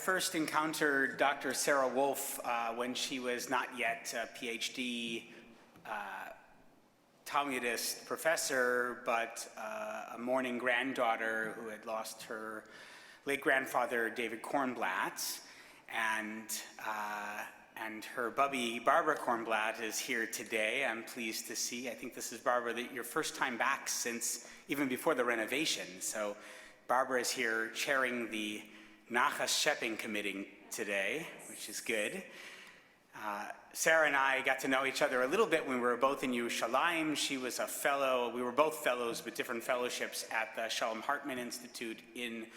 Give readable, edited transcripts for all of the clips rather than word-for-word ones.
first encountered Dr. Sarah Wolf when she was not yet a PhD Talmudist professor, but a mourning granddaughter who had lost her late grandfather, David Kornblatt, and her bubby, Barbara Kornblatt, is here today. I'm pleased to see. I think this is, Barbara, your first time back since even before the renovation. So Barbara is here chairing the Nachas Shepping Committee today, which is good. Sarah and I got to know each other a little bit when we were both in Yerushalayim. She was a fellow, we were both fellows with different fellowships at the Shalom Hartman Institute in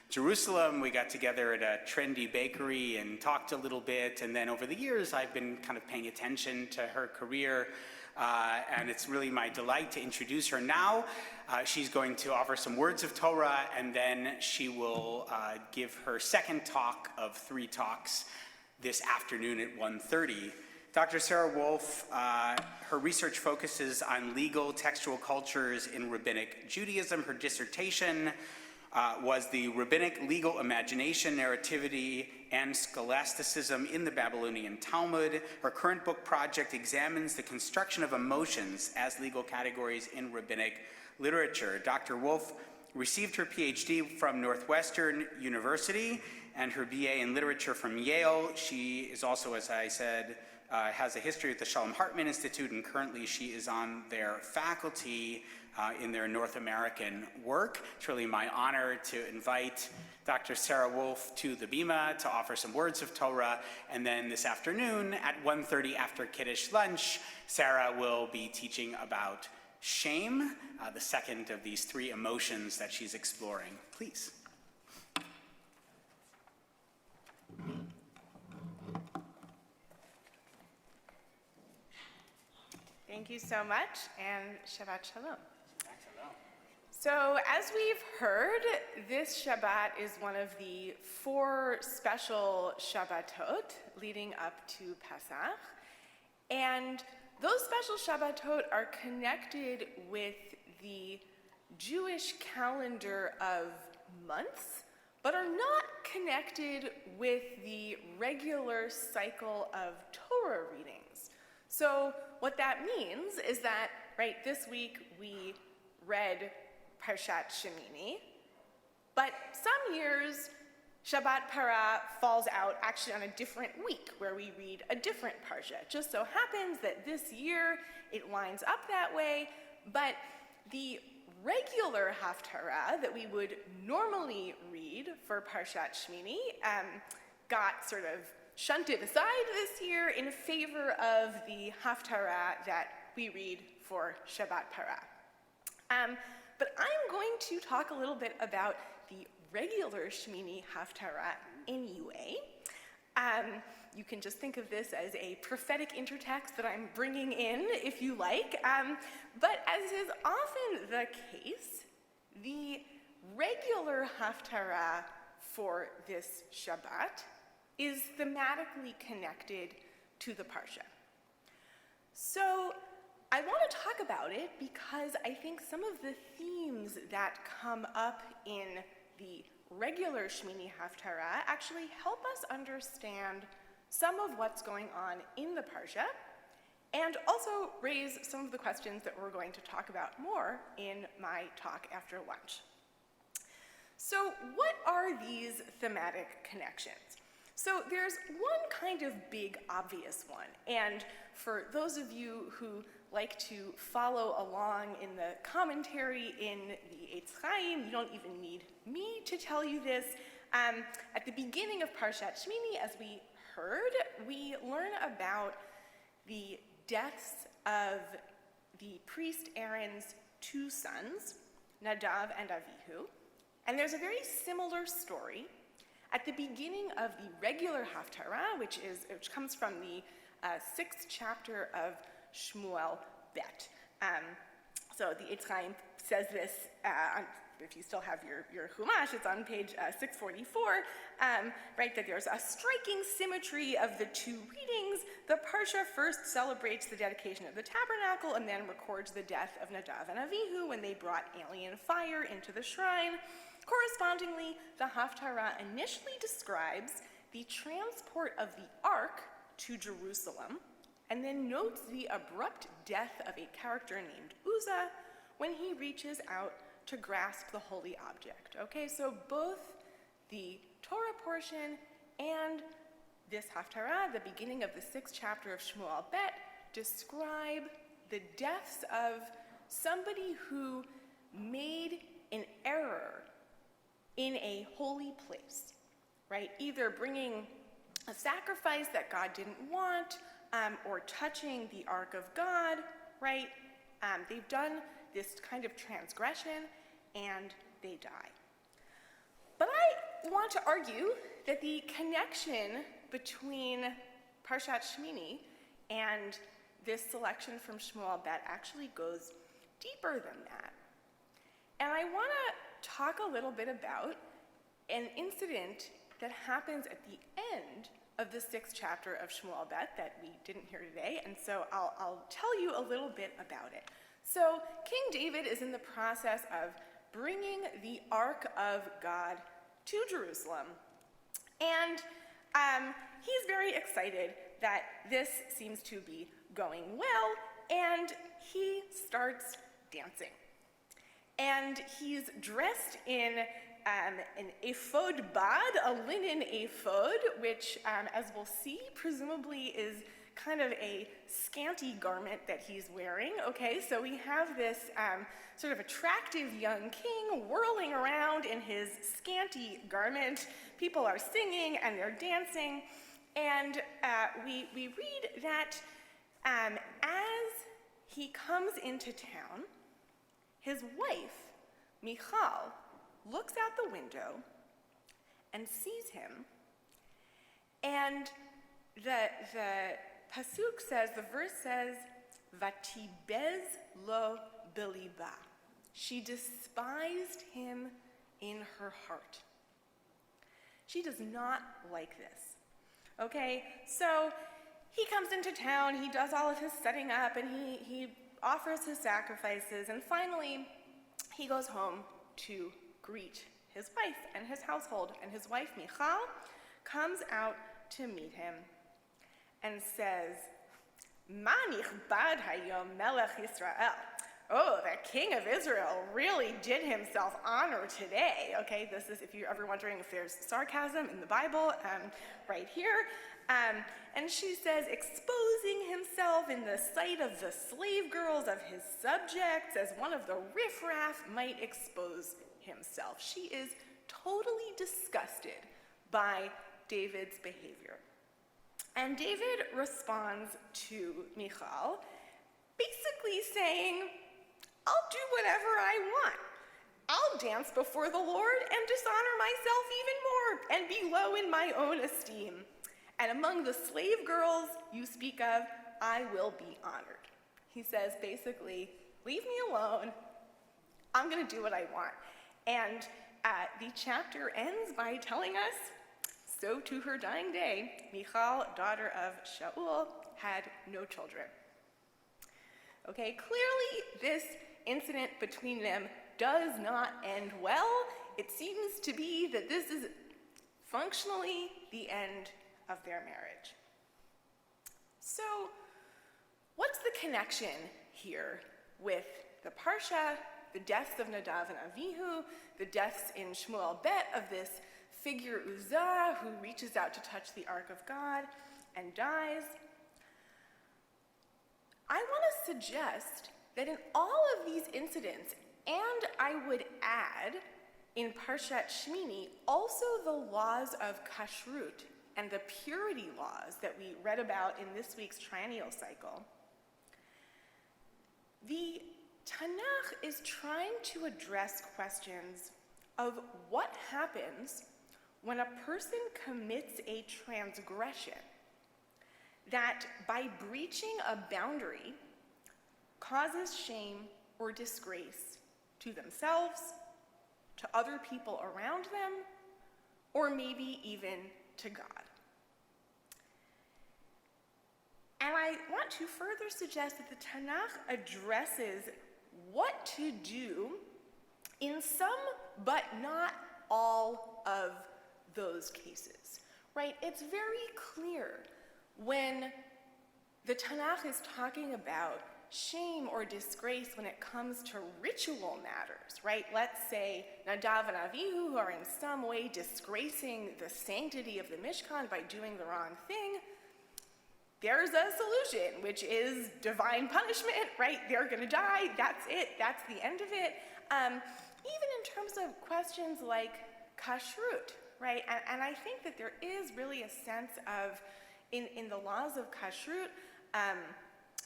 Jerusalem. We got together at a trendy bakery and talked a little bit, and then over the years I've been kind of paying attention to her career, and it's really my delight to introduce her now. She's going to offer some words of Torah, and then she will give her second talk of 3 talks this afternoon at 1:30. Dr. Sarah Wolf, her research focuses on legal textual cultures in Rabbinic Judaism. Her dissertation was the Rabbinic Legal Imagination, Narrativity, and Scholasticism in the Babylonian Talmud. Her current book project examines the construction of emotions as legal categories in Rabbinic literature. Dr. Wolf received her PhD from Northwestern University and her BA in literature from Yale. She is also, as I said, has a history at the Shalom Hartman Institute, and currently she is on their faculty in their North American work. It's really my honor to invite Dr. Sarah Wolf to the Bima to offer some words of Torah, and then this afternoon at 1:30 after Kiddush lunch, Sarah will be teaching about shame, the second of these 3 emotions that she's exploring. Please. Thank you so much, and Shabbat Shalom. So, as we've heard, this Shabbat is one of the 4 special Shabbatot leading up to Pesach, and those special Shabbatot are connected with the Jewish calendar of months, but are not connected with the regular cycle of Torah readings. So what that means is that, right, this week we read Parshat Shemini, but some years Shabbat Parah falls out actually on a different week where we read a different Parsha. It just so happens that this year it lines up that way, but the regular Haftarah that we would normally read for Parshat Shemini got sort of shunted aside this year in favor of the Haftarah that we read for Shabbat Parah. But I'm going to talk a little bit about the regular Shemini Haftarah anyway. You can just think of this as a prophetic intertext that I'm bringing in, if you like. But as is often the case, the regular Haftarah for this Shabbat is thematically connected to the Parsha. So I want to talk about it because I think some of the themes that come up in the regular Shemini Haftarah actually help us understand some of what's going on in the Parsha, and also raise some of the questions that we're going to talk about more in my talk after lunch. So what are these thematic connections? So there's one kind of big obvious one, and for those of you who like to follow along in the commentary in the Eitz Chaim, you don't even need me to tell you this. At the beginning of Parshat Shemini, as we heard, we learn about the deaths of the priest Aaron's 2 sons, Nadav and Avihu, and there's a very similar story at the beginning of the regular Haftarah, which comes from the 6th chapter of Shmuel Bet. So the Eitz Chaim says this, if you still have your Chumash, it's on page 644, right, that there's a striking symmetry of the 2 readings. The Parsha first celebrates the dedication of the tabernacle and then records the death of Nadav and Avihu when they brought alien fire into the shrine. Correspondingly, the Haftarah initially describes the transport of the ark to Jerusalem, and then notes the abrupt death of a character named Uzzah when he reaches out to grasp the holy object. Okay, so both the Torah portion and this Haftarah, the beginning of the 6th chapter of Shmuel Bet, describe the deaths of somebody who made an error in a holy place, right? Either bringing a sacrifice that God didn't want, or touching the ark of God, right? They've done this kind of transgression, and they die. But I want to argue that the connection between Parshat Shmini and this selection from Shmuel Bet actually goes deeper than that. And I want to talk a little bit about an incident that happens at the end of the 6th chapter of Shmuel Bet that we didn't hear today, and so I'll tell you a little bit about it. So King David is in the process of bringing the Ark of God to Jerusalem, and he's very excited that this seems to be going well, and he starts dancing. And he's dressed in an ephod bad, a linen ephod, which, as we'll see, presumably is kind of a scanty garment that he's wearing. Okay, so we have this sort of attractive young king whirling around in his scanty garment. People are singing and they're dancing, and we read that as he comes into town, his wife, Michal, looks out the window and sees him, and the pasuk says, the verse says, "Vatibez lo beliba." She despised him in her heart. She does not like this. Okay, so he comes into town, he does all of his setting up, and he offers his sacrifices, and finally he goes home to greet his wife and his household. And his wife, Michal, comes out to meet him and says, "Ma nichbad hayom melech Yisrael." Oh, the king of Israel really did himself honor today. Okay, this is, if you're ever wondering if there's sarcasm in the Bible, right here. And she says, exposing himself in the sight of the slave girls of his subjects as one of the riffraff might expose himself. She is totally disgusted by David's behavior. And David responds to Michal, basically saying, "I'll do whatever I want. I'll dance before the Lord and dishonor myself even more and be low in my own esteem. And among the slave girls you speak of, I will be honored." He says, basically, leave me alone. I'm going to do what I want. And the chapter ends by telling us, so to her dying day, Michal, daughter of Shaul, had no children. Okay, clearly this incident between them does not end well. It seems to be that this is functionally the end of their marriage. So, what's the connection here with the Parsha, the deaths of Nadav and Avihu, the deaths in Shmuel Bet of this figure Uzzah who reaches out to touch the Ark of God and dies? I want to suggest that in all of these incidents, and I would add in Parshat Shmini, also the laws of kashrut and the purity laws that we read about in this week's triennial cycle, the Tanakh is trying to address questions of what happens when a person commits a transgression that, by breaching a boundary, causes shame or disgrace to themselves, to other people around them, or maybe even to God. And I want to further suggest that the Tanakh addresses what to do in some but not all of those cases, right? It's very clear when the Tanakh is talking about shame or disgrace when it comes to ritual matters, right? Let's say Nadav and Avihu, who are in some way disgracing the sanctity of the Mishkan by doing the wrong thing. There's a solution, which is divine punishment, right? They're going to die. That's it. That's the end of it. Even in terms of questions like kashrut, right? And I think that there is really a sense of, in the laws of kashrut,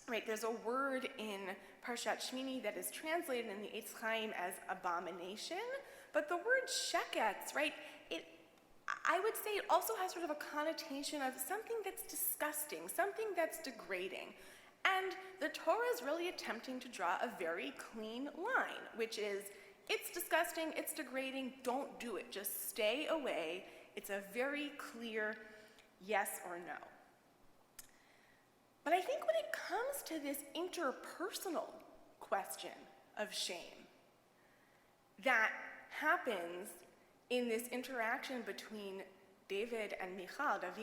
right, there's a word in Parshat Shmini that is translated in the Eitz Chaim as abomination, but the word sheketz, right, I would say it also has sort of a connotation of something that's disgusting, something that's degrading. And the Torah is really attempting to draw a very clean line, which is, it's disgusting, it's degrading, don't do it, just stay away. It's a very clear yes or no. But I think when it comes to this interpersonal question of shame that happens in this interaction between David and Michal at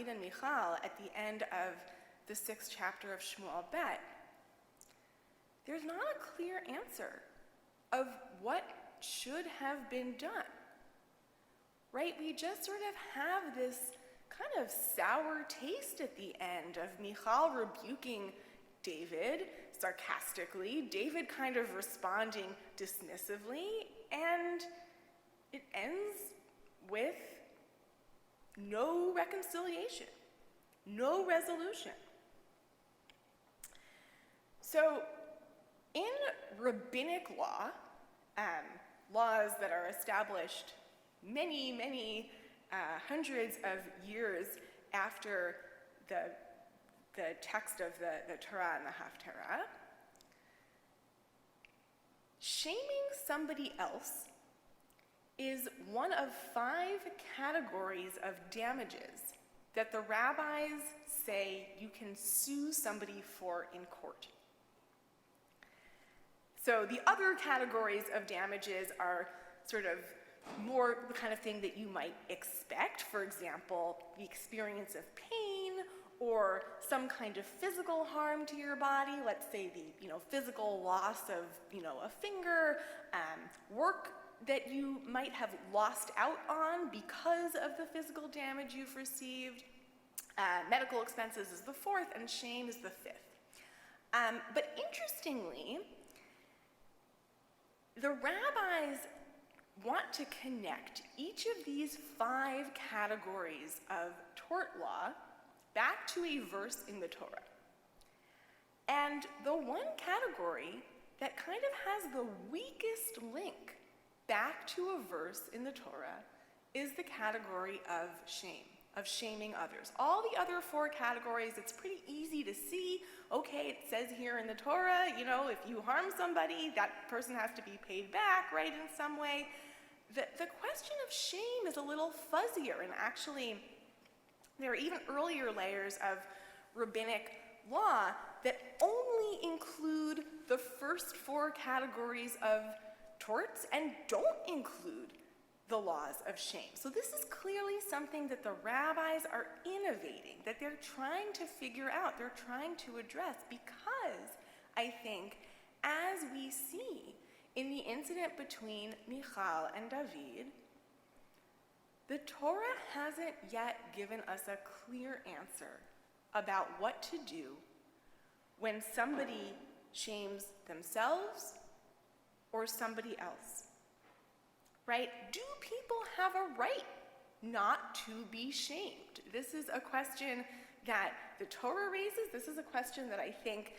the end of the 6th chapter of Shmuel Bet, there's not a clear answer of what should have been done, right? We just sort of have this kind of sour taste at the end of Michal rebuking David sarcastically, David kind of responding dismissively, and it ends with no reconciliation, no resolution. So in rabbinic law, laws that are established many hundreds of years after the text of the Torah and the Haftarah, shaming somebody else is one of 5 categories of damages that the rabbis say you can sue somebody for in court. So the other categories of damages are sort of more the kind of thing that you might expect. For example, the experience of pain or some kind of physical harm to your body. Let's say the physical loss of a finger, work that you might have lost out on because of the physical damage you've received. Medical expenses is the 4th, and shame is the 5th. But interestingly, the rabbis want to connect each of these 5 categories of tort law back to a verse in the Torah. And the one category that kind of has the weakest link back to a verse in the Torah is the category of shame, of shaming others. All the other 4 categories, it's pretty easy to see. Okay, it says here in the Torah, if you harm somebody, that person has to be paid back, right, in some way. The question of shame is a little fuzzier, and actually there are even earlier layers of rabbinic law that only include the first 4 categories of torts and don't include the laws of shame. So this is clearly something that the rabbis are innovating, that they're trying to figure out, they're trying to address, because I think, as we see in the incident between Michal and David, the Torah hasn't yet given us a clear answer about what to do when somebody shames themselves or somebody else, right? Do people have a right not to be shamed? This is a question that the Torah raises. This is a question that I think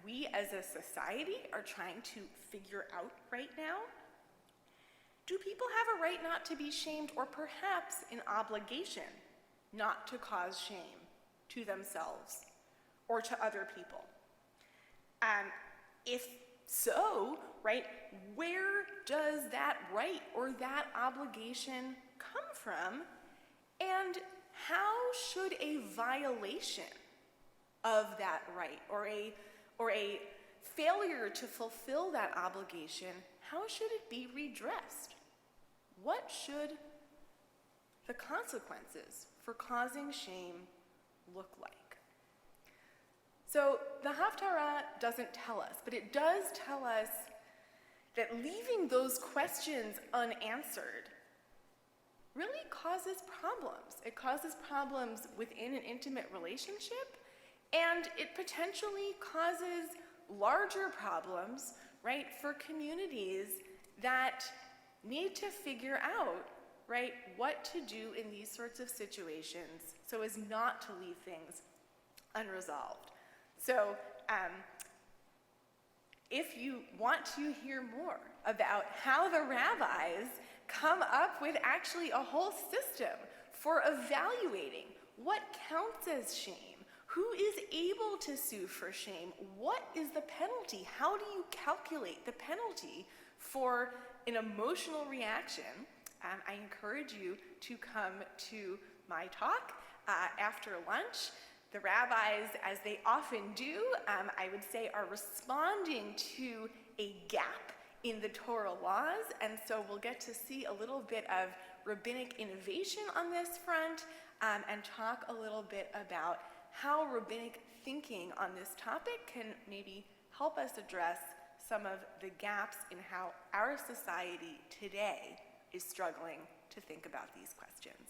we as a society are trying to figure out right now. Do people have a right not to be shamed, or perhaps an obligation not to cause shame to themselves or to other people? If so, right, where does that right or that obligation come from? And how should a violation of that right or a failure to fulfill that obligation, how should it be redressed? What should the consequences for causing shame look like? So the Haftarah doesn't tell us, but it does tell us that leaving those questions unanswered really causes problems. It causes problems within an intimate relationship, and it potentially causes larger problems, right, for communities that need to figure out, right, what to do in these sorts of situations so as not to leave things unresolved. So if you want to hear more about how the rabbis come up with actually a whole system for evaluating what counts as shame, who is able to sue for shame, what is the penalty, how do you calculate the penalty for an emotional reaction, I encourage you to come to my talk after lunch. The rabbis, as they often do, I would say, are responding to a gap in the Torah laws, and so we'll get to see a little bit of rabbinic innovation on this front, and talk a little bit about how rabbinic thinking on this topic can maybe help us address some of the gaps in how our society today is struggling to think about these questions.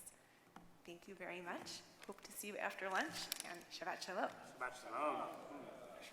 Thank you very much. Hope to see you after lunch, and Shabbat Shalom. Shabbat shalom.